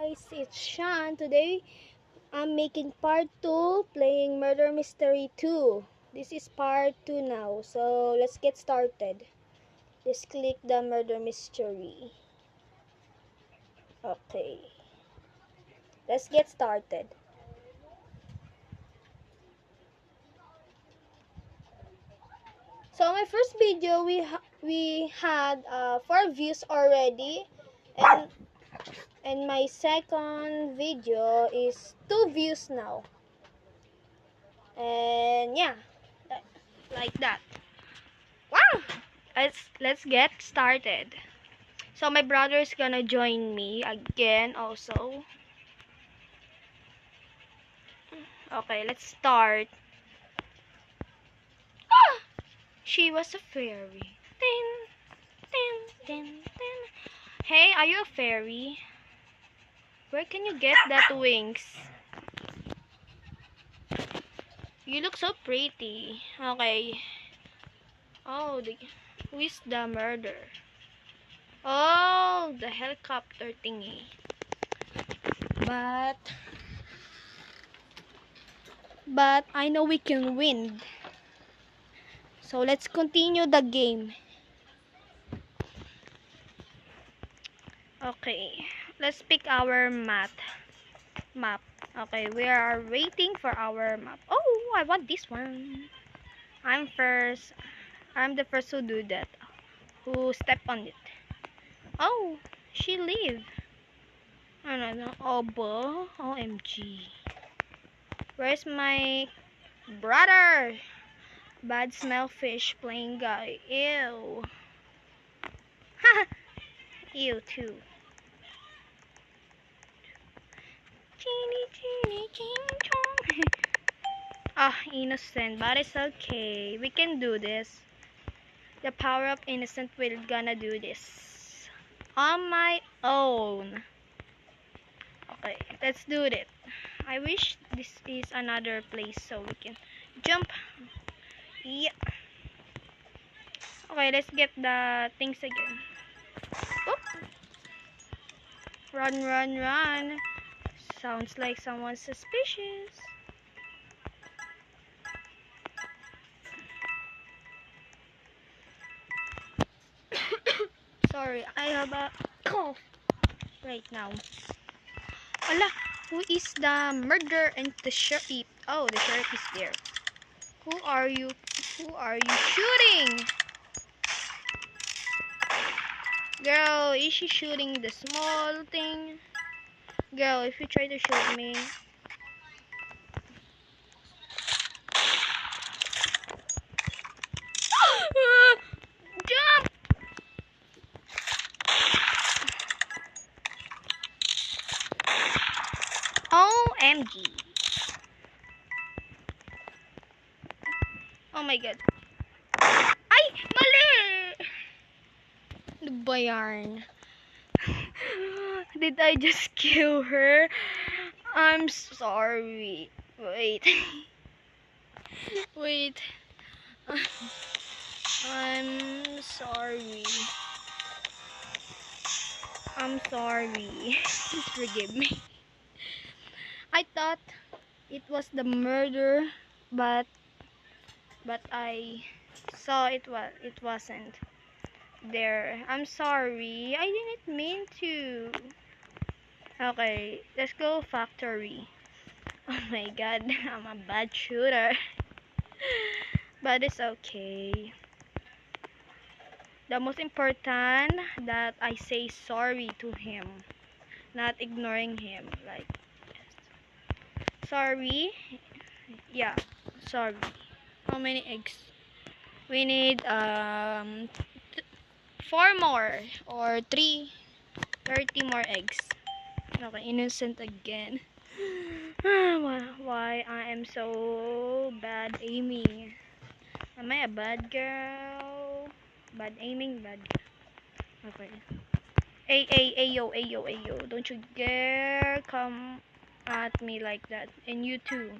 guys, it's Sean. Today I'm making part 2 playing Murder Mystery 2. This is part 2 now. So let's get started. Just click the Murder Mystery. Okay. Let's get started. So my first video we had 4 views already, and my second video is 2 views now. And yeah, like that. Wow! Let's get started. So my brother is gonna join me again also. Okay, let's start. Ah! She was a fairy. Tin, tin, tin, tin. Hey, are you a fairy? Where can you get that wings? You look so pretty. Okay. Oh, who is the murderer? Oh, the helicopter thingy. But I know we can win. So let's continue the game. Okay, let's pick our map. Okay, we are waiting for our map. Oh, I want this one. I'm first. I'm the first who do that. Who step on it. Oh, she leave. No. Oh, OMG. Where's my brother? Bad smell fish playing guy. Ew. Ew too. Ah, innocent, but it's okay. We can do this. The power of innocent will gonna do this on my own. Okay, let's do it. I wish this is another place so we can jump. Yeah. Okay, let's get the things again. Oop. Run. Sounds like someone's suspicious. Sorry, I have a cough right now. Ala, who is the murderer and the sheriff? Oh, the sheriff is there. Who are you? Who are you shooting? Girl, is she shooting the small thing? Girl, if you try to shoot me. Jump! OMG. Oh my god. Ay! Mali! Ano ba yarn? Did I just kill her? I'm sorry. Wait. Wait. I'm sorry. I'm sorry. Please forgive me. I thought it was the murder, but I saw it wasn't there. I'm sorry. I didn't mean to. Okay, let's go factory. Oh my god, I'm a bad shooter. But it's okay. The most important that I say sorry to him, not ignoring him. Like, sorry. Yeah, sorry. How many eggs? We need 4 more or 30 more eggs. Okay, innocent again. Why I am so bad aiming? Am I a bad girl? Bad aiming, bad. Okay. Ayo. Don't you dare come at me like that. And you too.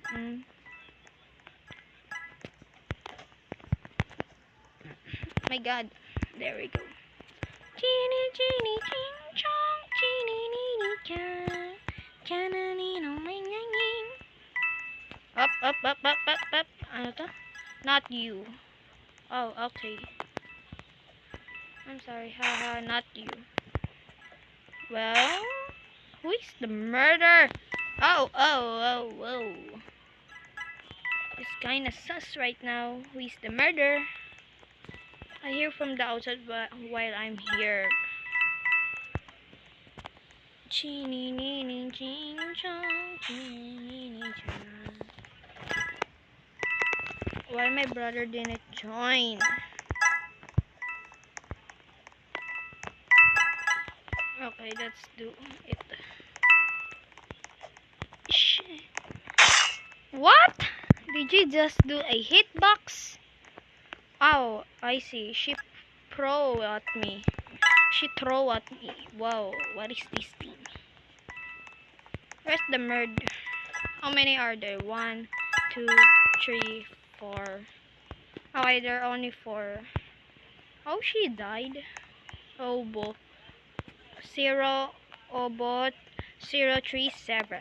My god. There we go. Genie, ching chong, genie, chong. Up, up, up, up, up, up. Ano to? Not you. Oh, okay. I'm sorry, haha, not you. Well, who is the murderer? Oh, oh, oh, oh. It's kinda sus right now. Who is the murderer? I hear from the outside while I'm here. Chini nini ching chong, chini chong. Why my brother didn't join? Okay, let's do it. Shh. What? Did you just do a hitbox? Oh, I see. She throw at me. She throw at me. Wow, what is this thing? Where's the murder? How many are there? 1, 2, 3, 4. Okay, there are only 4. Oh, she died. Obo. 0, Obot, 037.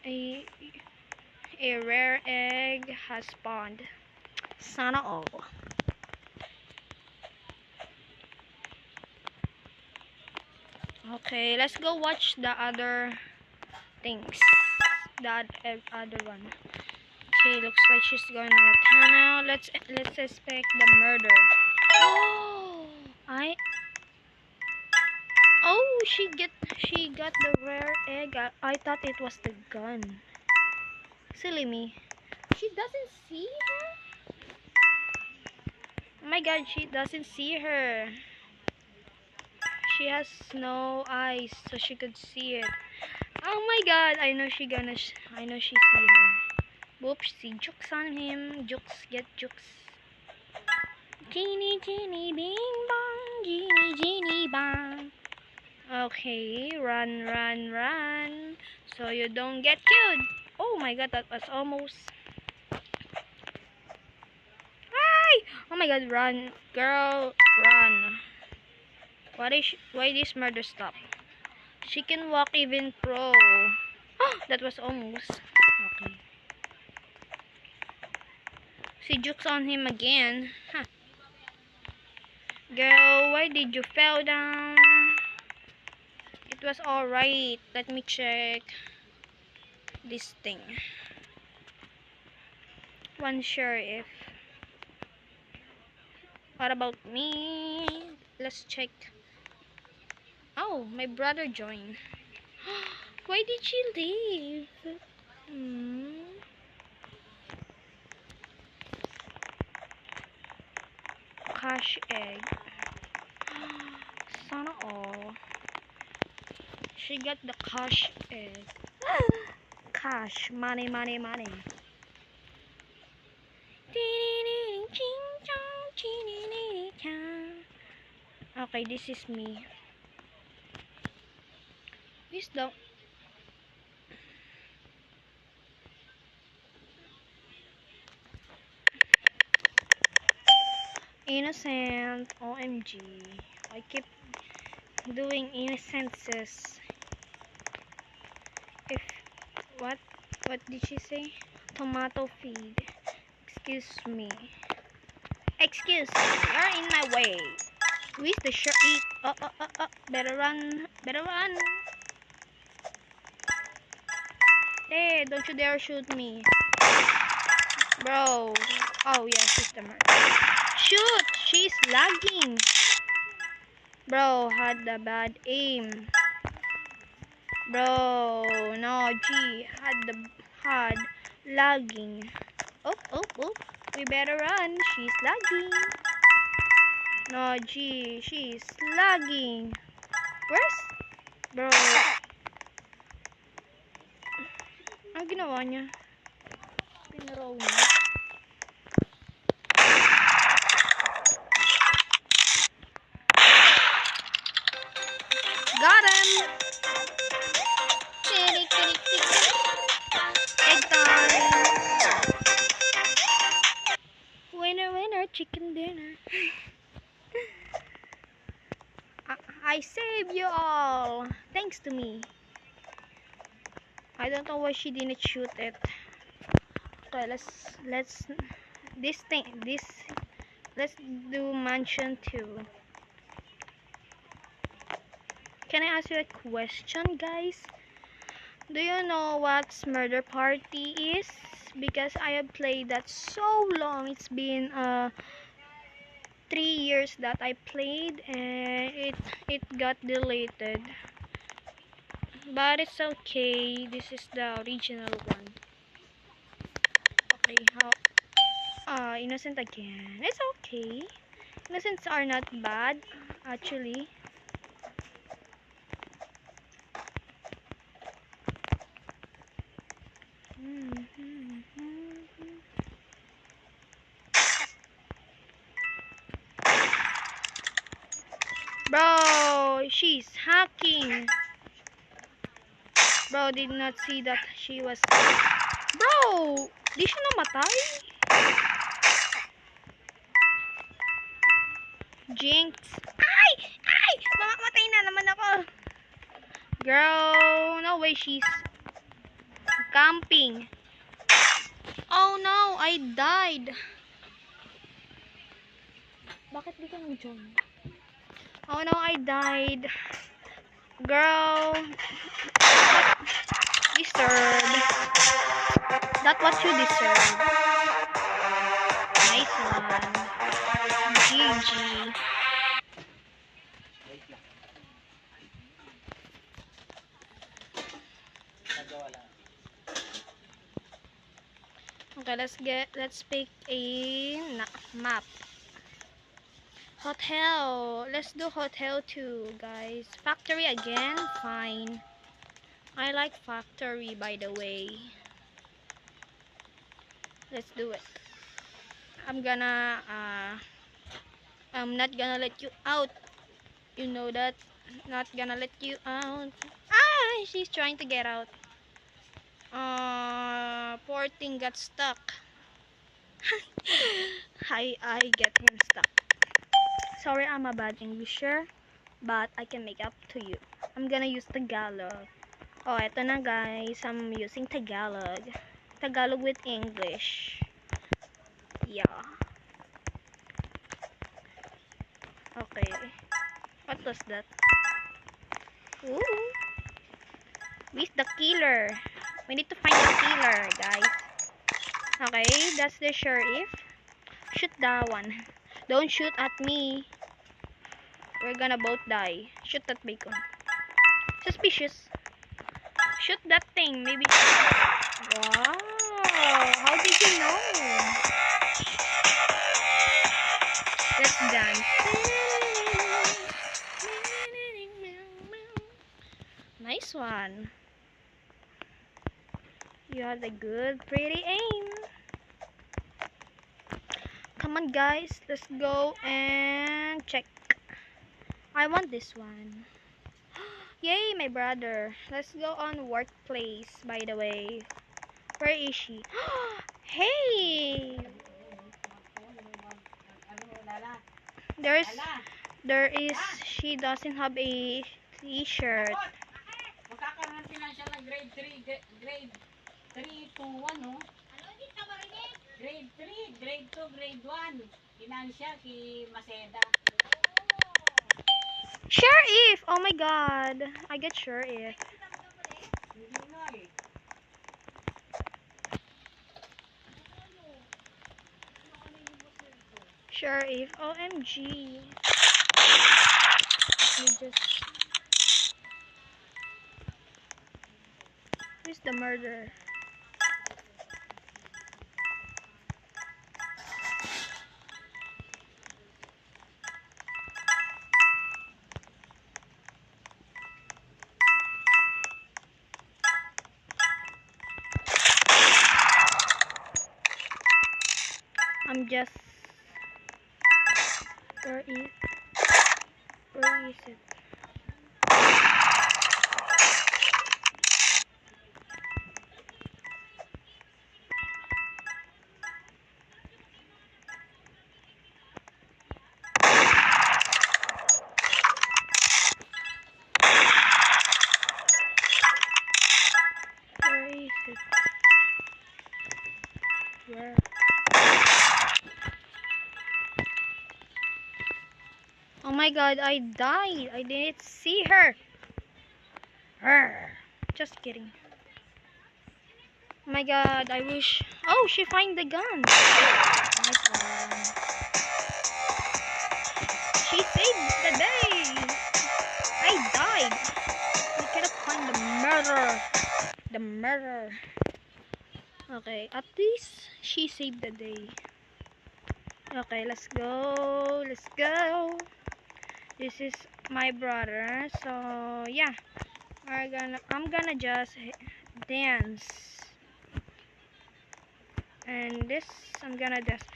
A, a rare egg has spawned. Sana all. Okay, let's go watch the other things. The other one. Okay, looks like she's going on a tunnel. Let's expect the murder. Oh, she got the rare egg. I thought it was the gun. Silly me. She doesn't see her. Oh my god, she doesn't see her. She has no eyes, so she could see it. Oh my god, I know she see her. Whoops, she jukes on him. Jukes, get jukes. Genie, genie, bing bong. Genie, genie, bong. Okay, run, run, run. So you don't get killed. Oh my god, that was almost. Hi! Oh my god, run. Girl, run. Why this murder stop? She can walk even pro. That was almost. Okay. She jukes on him again. Huh. Girl, why did you fall down? It was alright. Let me check this thing. One sheriff. What about me? Let's check. Oh, my brother joined. Why did she leave? Cash egg. Sana all. She got the cash egg. Cash. Money, money, money. Okay, this is me. Who's the... Innocent. OMG. I keep doing innocences. If... What did she say? Tomato feed. Excuse me. Excuse me. You're in my way. Who is the sheriff? Better run. Better run. Hey, don't you dare shoot me. Bro. Oh, yeah, she's the murderer. Shoot! She's lagging. Bro, had the bad aim. Bro, no, G. Had lagging. Oh. We better run. She's lagging. No, G. She's lagging. Where's... Bro. Ang ginawa niya? Pinaraw niya. Got him! Egg time! Winner, winner, chicken dinner. I saved you all. Thank thanks to me. I don't know why she didn't shoot it. Okay, let's let's do mansion 2. Can I ask you a question, guys? Do you know what murder party is? Because I have played that so long. It's been 3 years that I played, and it got deleted. But it's okay. This is the original one. Okay, how innocent again. It's okay. Innocents are not bad, actually. Bro, she's hacking. Bro, did not see that she was... Bro, di siya namatay? Jinx. Ay! Ay! Mamamatay na naman ako. Girl, no way she's camping. Oh no, I died. Bakit di ka nang-join? Oh no, I died. Girl, deserve. That's what you deserve. Nice one. GG. Okay, let's pick a map. Hotel. Let's do hotel 2, guys. Factory again? Fine. I like factory, by the way. Let's do it. I'm not gonna let you out. You know that. Not gonna let you out. Ah, she's trying to get out. Poor thing got stuck. I get him stuck. Sorry, I'm a bad Englisher, but I can make up to you. I'm gonna use Tagalog. Oh, eto na guys. I'm using Tagalog. Tagalog with English. Yeah. Okay. What was that? Ooh. Where's the killer? We need to find the killer, guys. Okay, that's the sheriff. Shoot that one. Don't shoot at me. We're gonna both die. Shoot that bacon. Suspicious. Shoot that thing, maybe. Wow. How did you know? Let's dance. Nice one. You had a good, pretty aim. Come on, guys. Let's go and check. I want this one. Yay, my brother. Let's go on workplace, by the way. Where is she? Hey! She doesn't have a t-shirt. Magkakaroon financial ng grade 3, grade 3 to 1, no? Grade 3, grade 2, grade 1. Financial kay Maceda. Sheriff! Oh my god. I get Sheriff. Hindi na eh. Sheriff. OMG. Let me just... Who's the murderer? I'm just... Where is it? my god, I died. I didn't see her. Arr. Just kidding. Oh my god, I wish. Oh, she find the gun. Nice one. She saved the day. I died. I cannot find the murderer. The murderer. Okay, at least she saved the day. Okay, let's go. Let's go. This is my brother. So yeah, I'm gonna just dance. And this I'm gonna just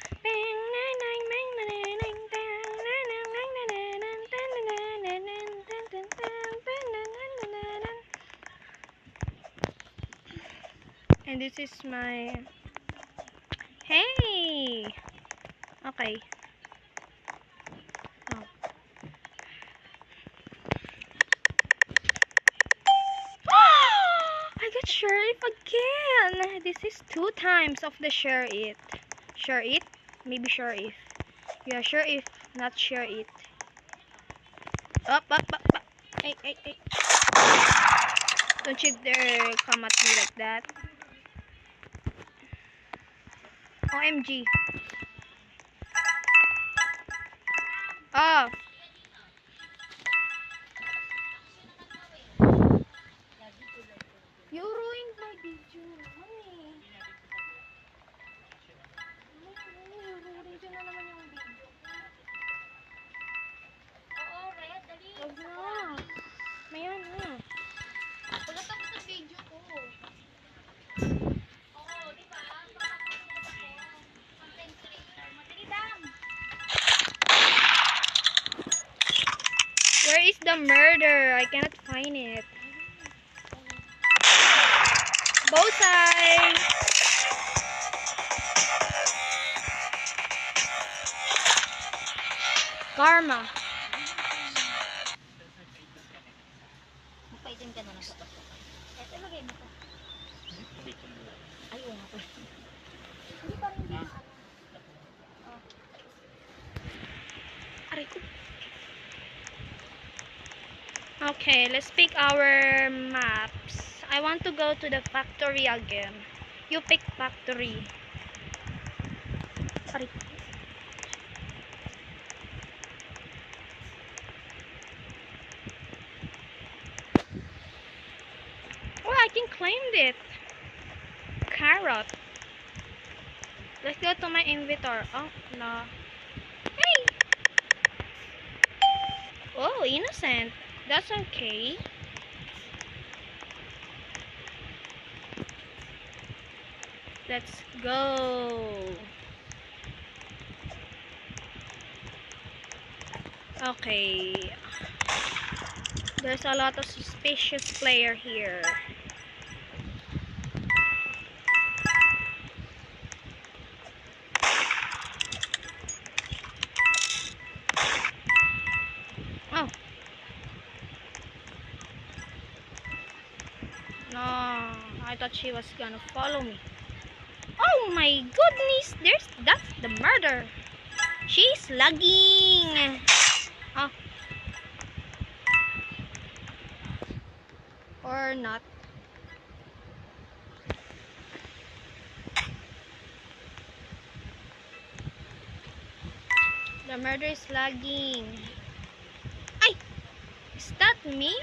and this is my hey. Okay. Oh. I got sheriff again. This is 2 times of the sheriff. Sheriff? Maybe sheriff. Yeah, sheriff, not sheriff. Up. Hey. Don't you dare come at me like that. OMG. Oh. You ruined my video. Mami. Ruined na naman yung video. Oo, Red, dali. Huwag na. Mayan na. Wala tapos ang video ko. Oo, di ba? Papapagod ako. Content creator. Madali lang. Where is the murder? I cannot find it. Both sides. Karma. Magpaitim ka na lang sa tapos. Eto, lagay mo to. Ayaw nga pa. Hindi pa rin din. Aray ko. Okay, let's pick our maps. I want to go to the factory again. You pick factory. Aray ko. Oh, I can claim it. Carrot. Let's go to my inventory. Oh, no. Hey! Oh, innocent. That's okay. Let's go. Okay. There's a lot of suspicious player here. Oh. No, I thought she was gonna follow me. Oh my goodness, that's the murder. She's lagging. Oh. Or not. The murder is lagging. Ay! Is that me?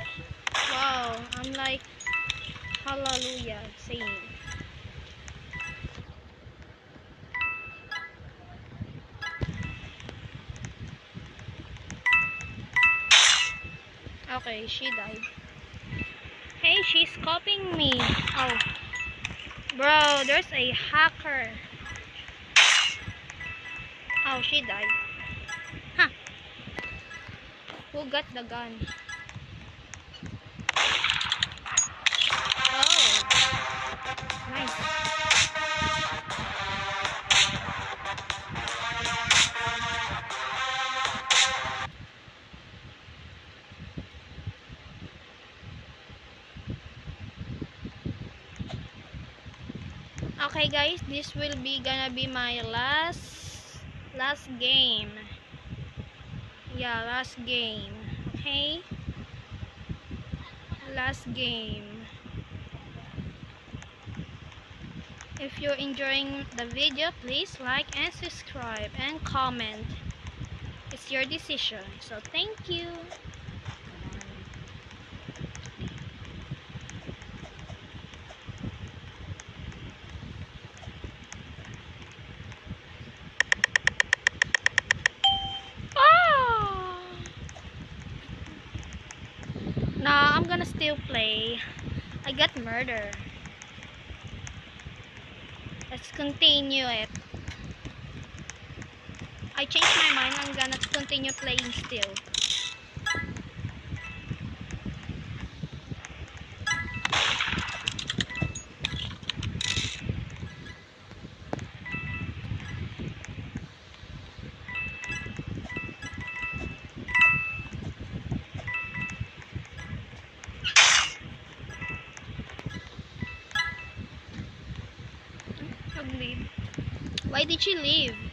Wow, I'm like hallelujah saying. Okay, she died. Hey, she's copying me. Oh. Bro, there's a hacker. Oh, she died. Huh. Who got the gun? Oh. Nice. Okay guys, this will be gonna be my last game. Yeah, last game. Okay? Last game. If you're enjoying the video, please like and subscribe and comment. It's your decision. So thank you. Ah! Nah, I'm gonna still play. I got murder. Let's continue it. I changed my mind. I'm gonna continue playing still. Leave. Why did she leave?